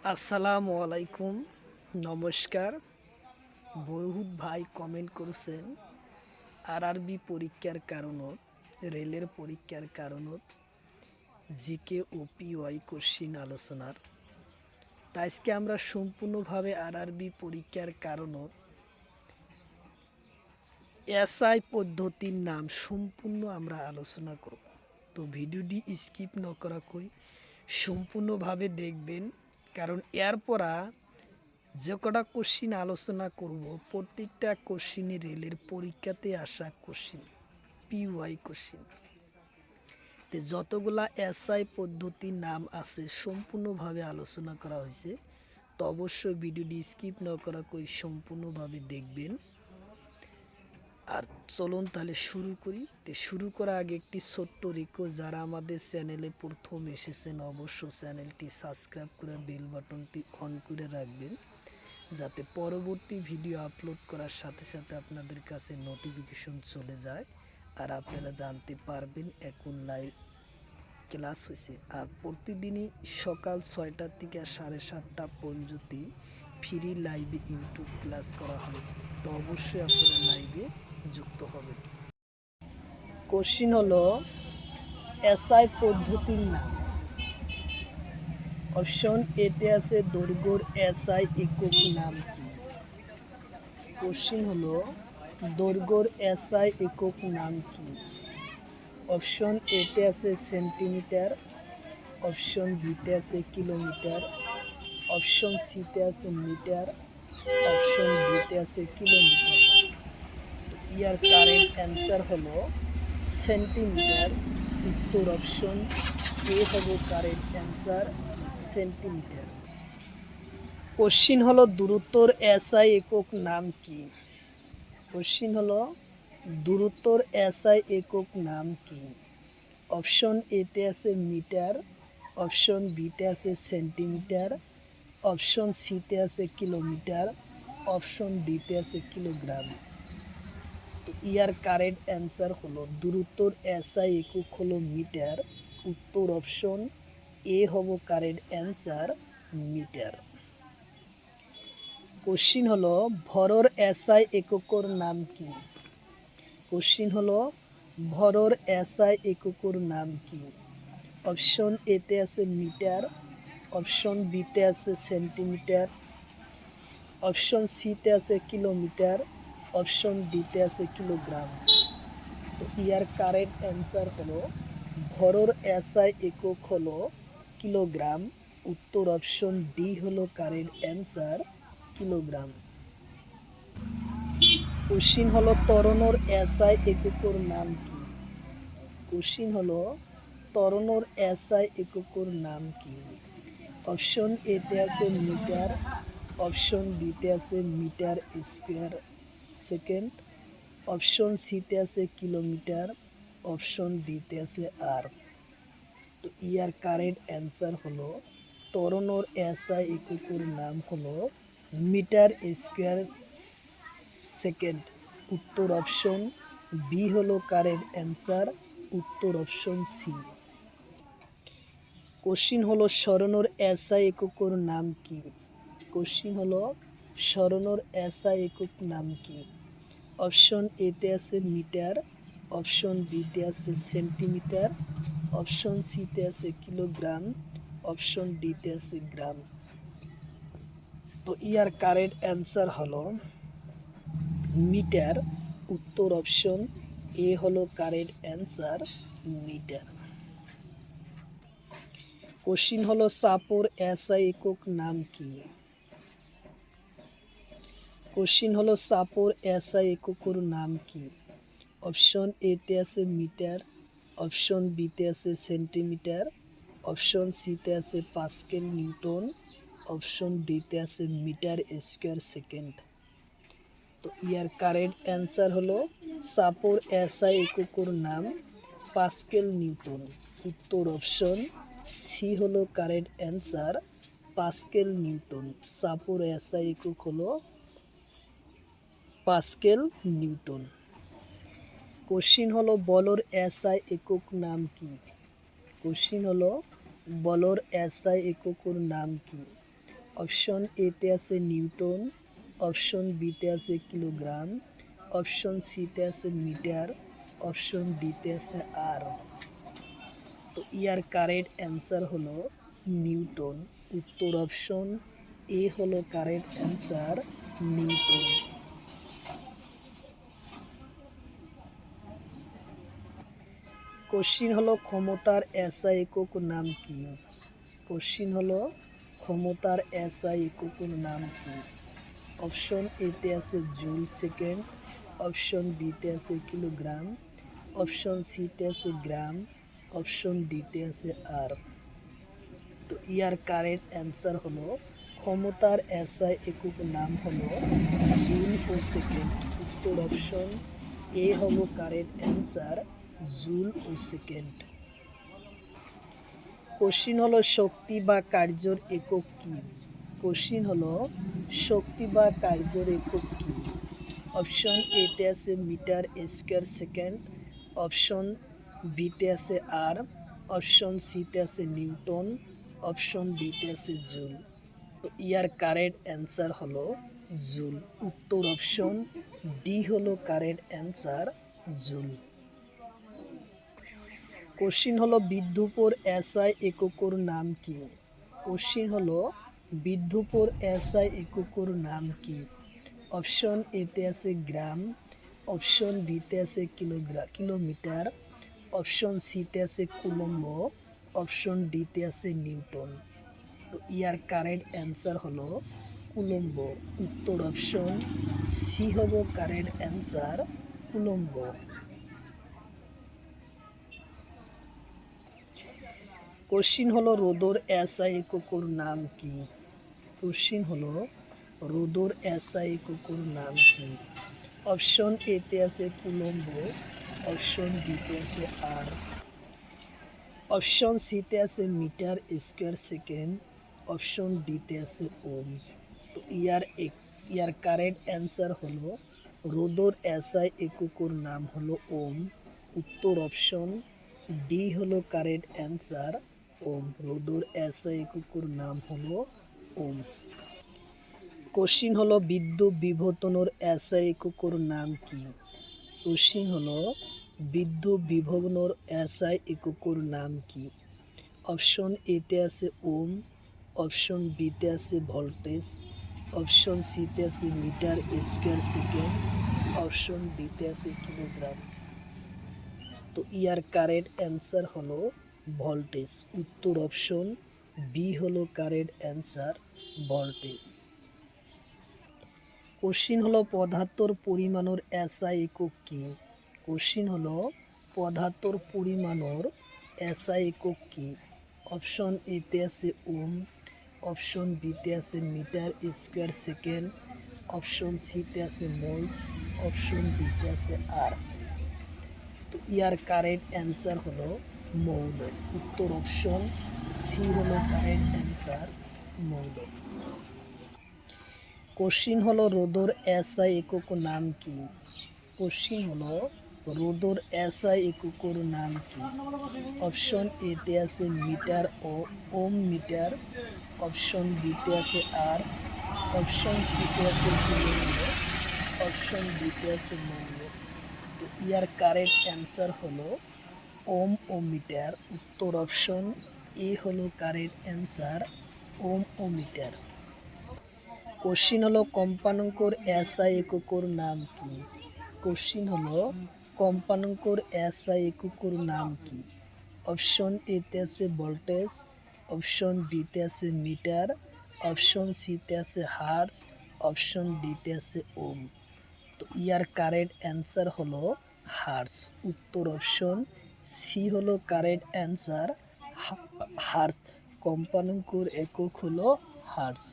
আসসালামু আলাইকুম, নমস্কার। বহুত ভাই কমেন্ট করেছেন আরআরবি পরীক্ষার কারণত, রেলের পরীক্ষার কারণত জিকে ও পিওয়াই কোশ্চিন আলোচনার। তাই আজকে আমরা সম্পূর্ণভাবে আরআরবি পরীক্ষার কারণত এসআই পদ্ধতির নাম সম্পূর্ণ আমরা আলোচনা করব। তো ভিডিওটি স্কিপ ন করাকই সম্পূর্ণভাবে দেখবেন, কারণ এরপরা যে কটা কোশ্চিন আলোচনা করব প্রত্যেকটা কোশ্চিনই রেলের পরীক্ষাতে আসা কোশ্চিন, পিওয়াই কোশ্চিন। তো যতগুলা এসআই পদ্ধতির নাম আছে সম্পূর্ণভাবে আলোচনা করা হয়েছে। তো অবশ্যই ভিডিওটি স্কিপ না করা কই সম্পূর্ণভাবে দেখবেন। আর চলুন তাহলে শুরু করি। তো শুরু করার আগে একটি ছোট্ট রিকোয়েস্ট, যারা আমাদের চ্যানেলে প্রথম এসেছেন অবশ্যই চ্যানেলটি সাবস্ক্রাইব করে বেল বাটনটি অন করে রাখবেন, যাতে পরবর্তী ভিডিও আপলোড করার সাথে সাথে আপনাদের কাছে নোটিফিকেশন চলে যায় আর আপনারা জানতে পারবেন এখন লাইভ ক্লাস হয়েছে। আর প্রতিদিনই সকাল 6টা থেকে 7:30 পর্যন্ত ফ্রি লাইভে ইউটিউব ক্লাস করা হয়। তো অবশ্যই আপনারা লাইভে যুক্ত হবেন। কোশ্চিন হলো এসআই পদ্ধতির নাম। অপশন এতে আছে দৈর্ঘ্যর এসআই একক নাম কি? কোশ্চিন হলো দৈর্ঘ্যর এসআই একক নাম কি? অপশন এতে আছে সেন্টিমিটার, অপশন বিতে আছে কিলোমিটার, অপশন সিতে আছে মিটার, অপশন ডিতে আছে কিলোমিটার। ইয়ার কারেক্ট অ্যান্সার হলো সেন্টিমিটার। উত্তর অপশন এ হবে কারেক্ট অ্যান্সার, সেন্টিমিটার। কোশ্চিন হলো দূরত্বর এসআই একক নাম কি? কোশ্চিন হলো দূরত্বর এসআই একক নাম কি? অপশন এতে আছে মিটার, অপশন বিতে আছে সেন্টিমিটার, অপশন সিতে আছে কিলোমিটার, অপশন ডিতে আছে কিলোগ্রাম। তো ইয়ার কারেক্ট অ্যান্সার হলো দূরত্বর এসআই একক হলো মিটার। উত্তর অপশন এ হব কারেক্ট অ্যান্সার, মিটার। কোশ্চিন হলো ভরর এসআই এককর নাম কি? কোশ্চিন হলো ভরর এসআই এককর নাম কি? অপশন এতে আছে মিটার, অপশন বিতে আছে সেন্টিমিটার, অপশন সিতে আছে কিলোমিটার, অপশন ডিতে আছে কিলোগ্রাম। তো ইয়ার কারেক্ট অ্যান্সার হলো ভরর এসআই একক হলো কিলোগ্রাম। উত্তর অপশন ডি হলো কারেক্ট অ্যান্সার, কিলোগ্রাম। কোশ্চিন হলো ত্বরণর এসআই এককর নাম কি? কোশ্চিন হলো ত্বরণর এসআই এককর নাম কি? অপশন এতে আছে মিটার, অপশন বিতে আছে মিটার স্কোয়ার সেকেন্ড, অপশন সিতে আছে কিলোমিটার, অপশন ডিতে আছে আর। তো ইয়ার কারেক্ট অ্যান্সার হলো ত্বরণর এসআই এককের নাম হলো মিটার স্কোয়ার সেকেন্ড। উত্তর অপশন বি হলো কারেক্ট অ্যান্সার, উত্তর অপশন সি। কোশ্চিন হলো স্মরণর এসআই এককের নাম কি? কোশ্চিন হলো স্মরণর এসআই একক নাম কি? অপশন এতে আছে মিটার, অপশন বিতে আছে সেন্টিমিটার, অপশন সিতে আছে কিলোগ্রাম, অপশন ডিতে আছে গ্রাম। তো ইয়ার কারেক্ট অ্যান্সার হলো মিটার। উত্তর অপশন এ হলো কারেক্ট অ্যান্সার, মিটার। কোশ্চিন হলো চাপর এসআই একক নাম কি? কোশ্চিন হলো চাপর এসআই এককের নাম কি? অপশন এতে আছে মিটার, অপশন বিতে আছে সেন্টিমিটার, অপশন সিতে আছে পাস্কেল নিউটন, অপশন ডিতে আছে মিটার স্কোয়ার সেকেন্ড। তো ইয়ার কারেক্ট অ্যান্সার হলো চাপর এসআই এককের নাম পাস্কেল নিউটন। উত্তর অপশন সি হলো কারেক্ট অ্যান্সার, পাস্কেল নিউটন। চাপর এসআই একক হলো পাস্কেল নিউটন। কোশ্চিন হলো বলর এসআই একক নাম কি? কোশ্চিন হলো বলর এসআই এককের নাম কি? অপশন এতে আছে নিউটন, অপশন বিতে আছে কিলোগ্রাম, অপশন সিতে আছে মিটার, অপশন ডিতে আছে আর। তো ইয়ার কারেক্ট অ্যান্সার হলো নিউটন। উত্তর অপশন এ হলো কারেক্ট অ্যান্সার, নিউটন। কোশ্চিন হলো ক্ষমতার এসআই একক নাম কি? কোশ্চিন হলো ক্ষমতার এসআই এককের নাম কি? অপশন এতে আছে জুল সেকেন্ড, অপশন বিতে আছে কিলোগ্রাম, অপশন সিতে আছে গ্রাম, অপশন ডিতে আছে আর। তো ইয়ার কারেক্ট অ্যান্সার হলো ক্ষমতার এসআই একক নাম হলো জুল ও সেকেন্ড। উত্তর অপশন এ হলো কারেক্ট অ্যান্সার, জুল ও সেকেন্ড। কোশ্চিন হলো শক্তি বা কার্যর একক কি? কোশ্চিন হলো শক্তি বা কার্যর একক কি? অপশন এতে আছে মিটার স্কোয়ার সেকেন্ড, অপশন বিতে আছে আর, অপশন সিতে আছে নিউটন, অপশন ডিতে আছে জুল। তো ইয়ার কারেক্ট অ্যান্সার হলো জুল। উত্তর অপশন ডি হলো কারেক্ট অ্যান্সার, জুল। কোশ্চিন হলো বিদ্যুপর এসআই এককের নাম কি? কোশ্চিন হলো বিদ্যুপর এসআই এককের নাম কি? অপশন এতে আছে গ্রাম, অপশন বিতে আছে কিলোমিটার, অপশন সিতে আছে কুলম্ব, অপশন ডিতে আছে নিউটন। তো ইয়ার কারেক্ট অ্যান্সার হলো কুলম্ব। উত্তর অপশন সি হলো কারেক্ট অ্যান্সার, কুলম্ব। কোশ্চিন হলো রোদর এসআই এককের নাম কি? কোশ্চিন হলো রোদর এসআই এককের নাম কি? অপশন এতে আছে কুলম্ব, অপশন বিতে আছে আর, অপশন সিতে আছে মিটার স্কোয়ার সেকেন্ড, অপশন ডিতে আছে ওম। তো ইয়ার কারেক্ট অ্যান্সার হলো রোদর এসআই এককের নাম হলো ওম। উত্তর অপশন ডি হলো কারেক্ট অ্যান্সার, ওম। রোদর এসআই এককের নাম হলো ওম। কোশ্চিন হলো বিদ্যুৎ বিভোতনের এসআই এককের নাম কি? কোশ্চিন হলো বিদ্যুৎ বিভবনের এসআই এককের নাম কি? অপশন এতে আছে ওম, অপশন বিতে আছে ভোল্টেজ, অপশন সিতে আছে মিটার স্কোয়ার সেকেন্ড, অপশন ডিতে আছে কিলোগ্রাম। তো ইয়ার কারেক্ট অ্যান্সার হলো ভোল্টেজ। উত্তর অপশন বি হলো কারেক্ট অ্যান্সার, ভোল্টেজ। কোশ্চিন হলো পদার্থর পরিমাণের এসআই একক কি? কোশ্চিন হলো পদার্থর পরিমাণের এসআই একক কি? অপশন এতে আছে ওম, অপশন বিতে আছে মিটার স্কোয়ার সেকেন্ড, অপশন সিতে আছে মোল, অপশন ডিতে আছে আর। তো ইয়ার কারেক্ট অ্যান্সার হলো মৌল। উত্তর অপশন সি হলো কারেক্ট অ্যান্সার, মৌল। কোশ্চিন হলো রোদর এসআই একক নাম কি? কোশ্চিন হলো রোদর এসআই এককের নাম কি? অপশন এতে আছে মিটার ও ওম মিটার, অপশন বিতে আছে আর, অপশন সিতে আছে কিলোমিটার, অপশন ডিতে আছে মৌল। তো ইয়ার কারেক্ট অ্যান্সার হলো ওম ও মিটার। উত্তর অপশন এ হলো কারেক্ট অ্যান্সার, ওম ও মিটার। কোশ্চিন হলো কম্পাঙ্কর এসআই এককের নাম কি? কোশ্চিন হলো কম্পাঙ্কর এসআই এককের নাম কি? অপশন এতে আছে ভোল্টেজ, অপশন বিতে আছে মিটার, অপশন সিতে আছে হার্টজ, অপশন ডিতে আছে ওম। তো ইয়ার কারেক্ট অ্যান্সার হলো হার্টজ। উত্তর অপশন সি হলো কারেক্ট অ্যান্সার, হার্টজ। কম্পাঙ্কর একক হলো হার্টজ।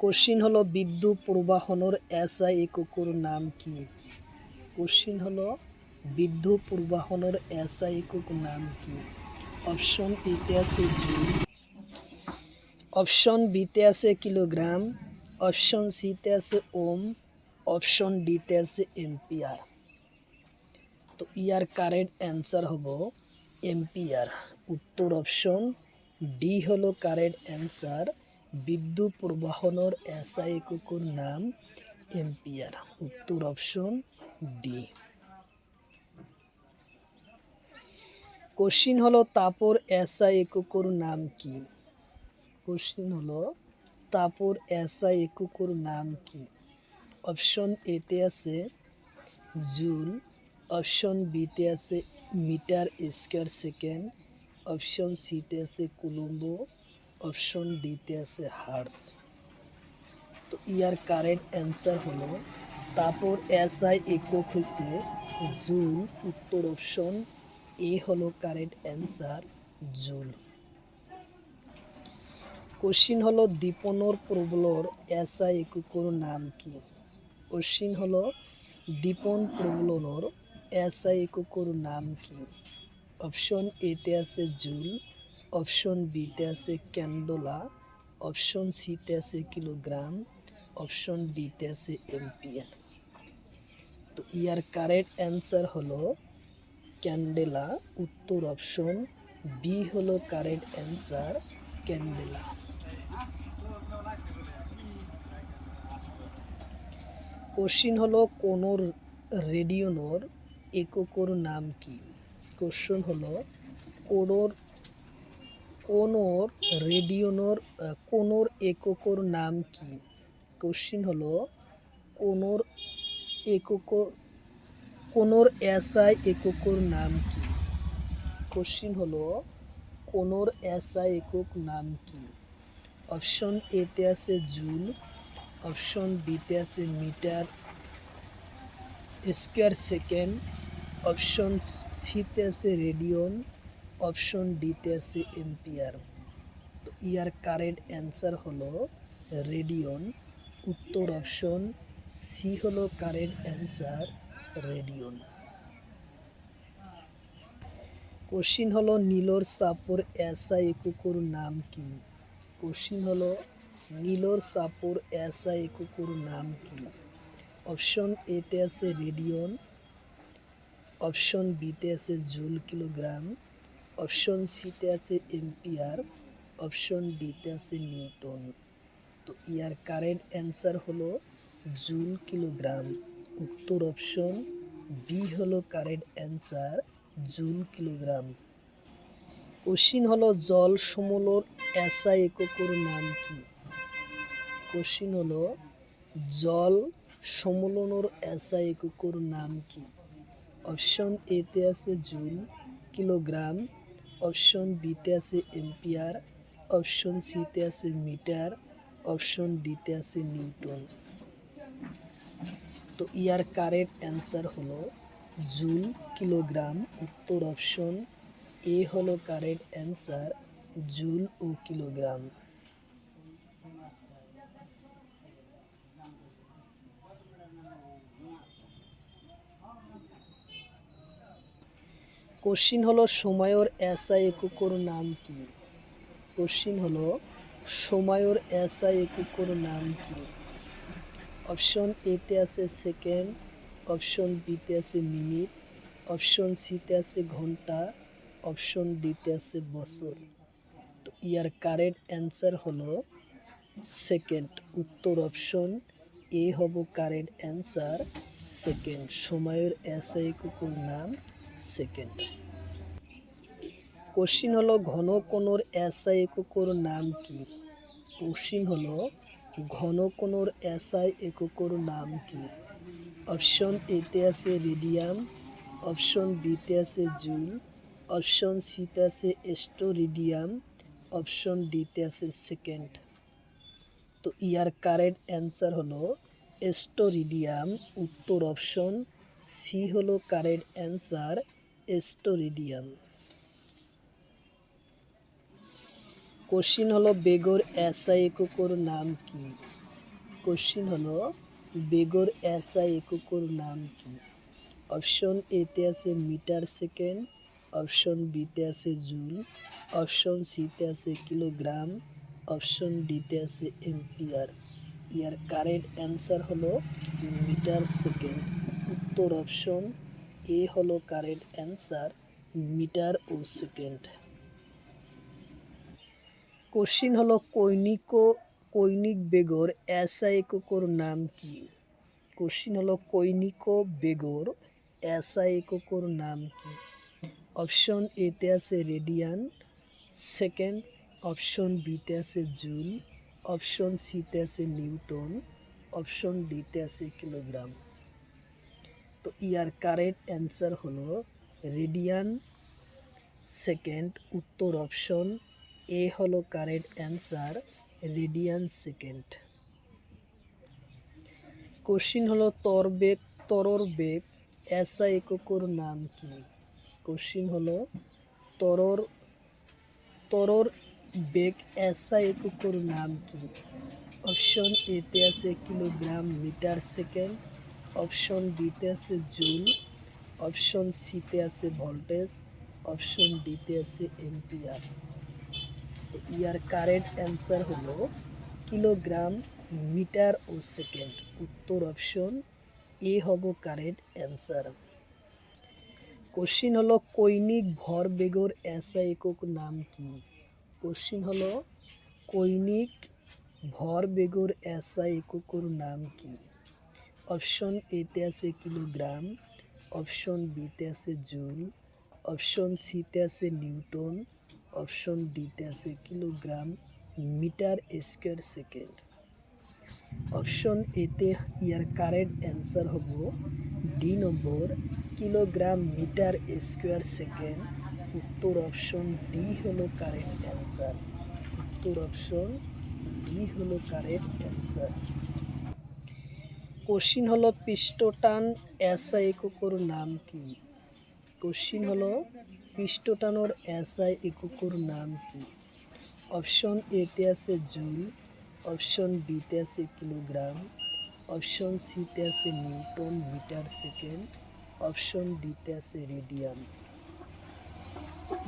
কোশ্চিন হলো বিদ্যুৎ প্রবাহনের এসআই এককের নাম কি? কোশ্চিন হলো বিদ্যুৎ প্রবাহনের এসআই একক নাম কি? অপশন এতে আছে জুল, অপশন বিতে আছে কিলোগ্রাম, অপশন সিতে আছে ওম, অপশন ডিতে আছে এম্পিয়ার। তো ইয়ার কারেক্ট অ্যান্সার হবো এম্পিয়ার। উত্তর অপশন ডি হলো কারেক্ট অ্যান্সার। বিদ্যুৎ প্রবাহনের এসআই এককের নাম এম্পিয়ার। উত্তর অপশন ডি। কোশ্চিন হলো তাপর এসআই এককের নাম কি? কোশ্চিন হলো তাপর এসআই এককের নাম কি? অপশন এতে আছে জুল, অপশন বিতে আছে মিটার স্কোয়ার সেকেন্ড, অপশন সিতে আছে কুলম্ব, অপশন ডিতে আছে হার্স। তো ইয়ার কারেক্ট অ্যান্সার হলো তাপর এসআই একক হয়েছে জুল। উত্তর অপশন এ হলো কারেক্ট অ্যান্সার, জুল। কোশ্চিন হলো দীপনর প্রবলর এসআই এককের নাম কি? কোশ্চিন হলো দীপন প্রবলনর এসআই এককের নাম কি? অপশন এতে আছে জুল, অপশন বিতে আছে ক্যান্ডোলা, অপশন সিতে আছে কিলোগ্রাম, অপশন ডিতে আছে এম্পিয়ার। তো ইয়ার কারেক্ট অ্যান্সার হলো ক্যান্ডেলা। উত্তর অপশন বি হলো কারেক্ট অ্যান্সার, ক্যান্ডেলা। কোশ্চিন হলো কোন রেডিয়নর এককের নাম কি? কোশ্চেন হলো কোনর রেডিয়নর কোনর এককের নাম কি? কোশ্চিন হলো কোনর কোনর এসআই এককের নাম কি? কোশ্চিন হলো কোনর এসআই একক নাম কি? অপশন এতে আছে জুল, অপশন বিতে আছে মিটার স্কোয়ার সেকেন্ড, অপশন সিতে আছে রেডিয়ন, অপশন ডিতে আছে এম্পিয়ার। তো ইয়ার কারেক্ট অ্যান্সার হলো রেডিয়ন। উত্তর অপশন সি হলো কারেক্ট অ্যান্সার, রেডিয়ন। কোশ্চিন হলো নীলর চাপর এসআই এককের নাম কি? কোশ্চিন হলো নীলর চাপর এসআই এককের নাম কি? অপশন এতে আছে রেডিয়ন, অপশন বিতে আছে জুল কিলোগ্রাম, অপশন সিতে আছে এম্পিয়ার, অপশন ডিতে আছে নিউটন। তো ইয়ার কারেক্ট অ্যান্সার হলো জুল কিলোগ্রাম। উত্তর অপশন বি হলো correct answer, joule kilogram. Question হলো জল সমূলর এসআই এককের নাম কি? কোশ্চিন হলো জল সমুলনের এসআই এককের নাম কি? অপশন এতে আছে জুল কিলোগ্রাম, অপশন বিতে আছে এম্পিয়ার, অপশন সিতে আছে মিটার, অপশন ডিতে আছে নিউটন। তো ইয়ার কারেক্ট অ্যান্সার হলো জুল কিলোগ্রাম। উত্তর অপশন এ হলো কারেক্ট অ্যান্সার, জুল ও কিলোগ্রাম। কোশ্চিন হলো সময়ের এসআই এককের নাম কি? কোশ্চিন হলো সময়ের এসআই এককের নাম কি? অপশন এতে আছে সেকেন্ড, অপশন বিতে আছে মিনিট, অপশন সিতে আছে ঘন্টা, অপশন ডিতে আছে বছর। তো ইয়ার কারেক্ট অ্যান্সার হলো সেকেন্ড। উত্তর অপশন এ হব কারেক্ট অ্যান্সার, সেকেন্ড। সময়ের এসআই এককের নাম সেকেন্ড। কোশ্চিন হলো ঘন কোণের এসআই এককের নাম কি? কোশ্চিন হলো ঘন কোণের এসআই এককের নাম কি? অপশন এতে আছে রেডিয়ান, অপশন বিতে আছে জুল, অপশন সিতে আছে স্টোরিডিয়াম, অপশন ডিতে আছে সেকেন্ড। তো ইয়ার কারেক্ট অ্যান্সার হলো স্টোরিডিয়াম। উত্তর অপশন সি হলো কারেক্ট অ্যান্সার, স্টোরিডিয়াম। কোশ্চিন হলো বেগর এসআই এককের নাম কি? কোশ্চিন হলো বেগর এসআই এককের নাম কি? অপশন এতে আছে মিটার সেকেন্ড, অপশন বিতে আছে জুল, অপশন সিতে আছে কিলোগ্রাম, অপশন ডিতে আছে এম্পিয়ার। ইয়ার কারেক্ট অ্যান্সার হলো মিটার সেকেন্ড। উত্তর অপশন এ হলো কারেক্ট অ্যান্সার, মিটার ও সেকেন্ড। কোশ্চিন হলো কৈনিক বেগর এসআই এককের নাম কি? কোশ্চিন হলো কৈনিক বেগর এসআই এককের নাম কি? অপশন এতে আছে রেডিয়ান, সেকেন্ড অপশন বিতে আছে জুল, অপশন সিতে আছে নিউটন, অপশন ডিতে আছে কিলোগ্রাম। তো ইয়ার কারেক্ট অ্যান্সার হলো রেডিয়ান, সেকেন্ড উত্তর অপশন এ হলো correct answer, radian second. Question হলো তরর বেগ এসআই এককের নাম কি? কোশ্চিন হলো তরর বেগ এসআই এককের নাম কি? অপশন এতে আছে কিলোগ্রাম মিটার সেকেন্ড, অপশন বিতে আছে জুল, অপশন সিতে আছে ভোল্টেজ, অপশন ডিতে আছে এম্পিয়ার। তো ইয়ার কারেক্ট অ্যান্সার হলো কিলোগ্রাম মিটার ও সেকেন্ড, উত্তর অপশন এ হবো কারেক্ট অ্যান্সার। কোশ্চিন হলো কৈনিক ভরবেগের এসআই একক নাম কি? কোশ্চিন হলো কৈনিক ভরবেগের এসআই এককের নাম কি? অপশন এতে আছে কিলোগ্রাম, অপশন বিতে আছে জুল, অপশন সিতে আছে নিউটন, অপশন ডিতে আছে kilogram metre square second. Option এতে ইয়ার কারেক্ট অ্যান্সার হবো D number, kilogram metre square second, উত্তর অপশন ডি হলো কারেক্ট অ্যান্সার, উত্তর অপশন ডি হলো কারেক্ট অ্যান্সার। কোশ্চিন হলো পৃষ্ঠটান এসআই এককের নাম কি? কোশ্চিন হলো পৃষ্ঠটানোর এসআই এককের নাম কি? অপশন এতে আছে জুল, অপশন বিতে আছে কিলোগ্রাম, অপশন সিতে আছে নিউটন মিটার সেকেন্ড, অপশন ডিতে আছে রেডিয়ান।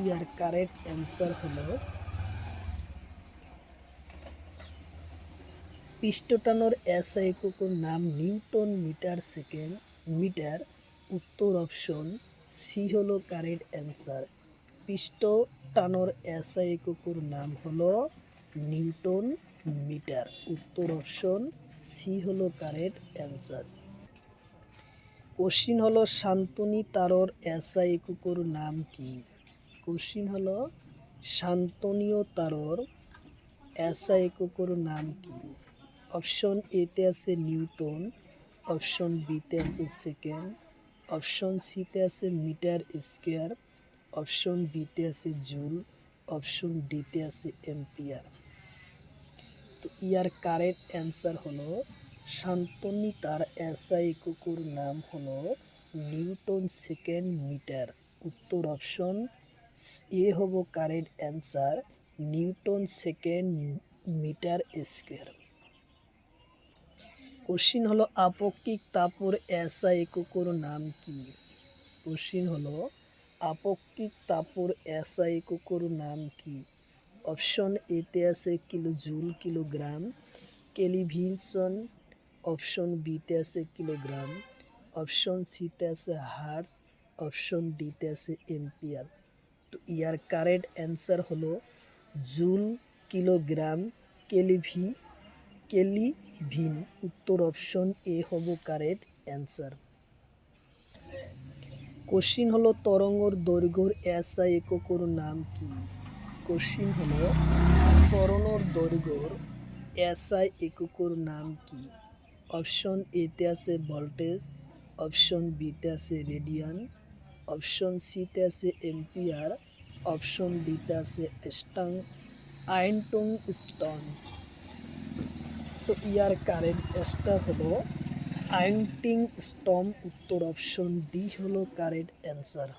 ইয়ার কারেক্ট অ্যান্সার হলো পৃষ্ঠটানোর এসআই এককের নাম নিউটন মিটার সেকেন্ড মিটার, উত্তর অপশন সি হলো কারেক্ট অ্যান্সার। পৃষ্ঠটানোর এসআই এককের নাম হলো নিউটন মিটার, উত্তর অপশন সি হলো কারেক্ট অ্যান্সার। কোশ্চিন হলো শান্তনী তারর এসআই এককের নাম কি? কোশ্চিন হলো শান্তনীয় তারর এসআই এককের নাম কি? অপশন এতে আছে নিউটন, অপশন বিতে আছে সেকেন্ড, অপশন সিতে আছে মিটার স্কোয়ার, অপশন বিতে আছে জুল, অপশন ডিতে আছে এম্পিয়ার। তো ইয়ার কারেক্ট অ্যান্সার হলো শান্তনী তার এসআই এককের নাম হলো নিউটন সেকেন্ড মিটার, উত্তর অপশন এ হবো correct answer, newton second metre square. Question হলো আপেক্ষিক তাপের এসআই এককের নাম কি? কোশ্চিন হলো আপেক্ষিক তাপের এসআই এককের নাম কি? অপশন এতে আছে কিলোজুল কিলোগ্রাম কেলভিন, অপশন বিতে আছে কিলোগ্রাম, অপশন সিতে আছে হার্টজ, অপশন ডিতে আছে এম্পিয়ার। তো ইয়ার কারেক্ট অ্যান্সার হলো জুল কিলোগ্রাম কেলভিন, উত্তর অপশন এ হবো কারেক্ট অ্যান্সার। কোশ্চিন হলো তরঙ্গর দৈর্ঘ্যর এসআই এককের নাম কি? কোশ্চিন হলো তরঙ্গর দৈর্ঘ্যর এসআই এককের নাম কি? অপশন এতে আছে ভোল্টেজ, অপশন বিতে আছে রেডিয়ান, অপশন সিতে আছে এম্পিয়ার, অপশন ডিতে আছে আইনস্টাইন। তো ইয়ার কারেন্ট অ্যান্সার হলো আইনস্টাইন, উত্তর অপশন ডি হলো কারেন্ট অ্যান্সার।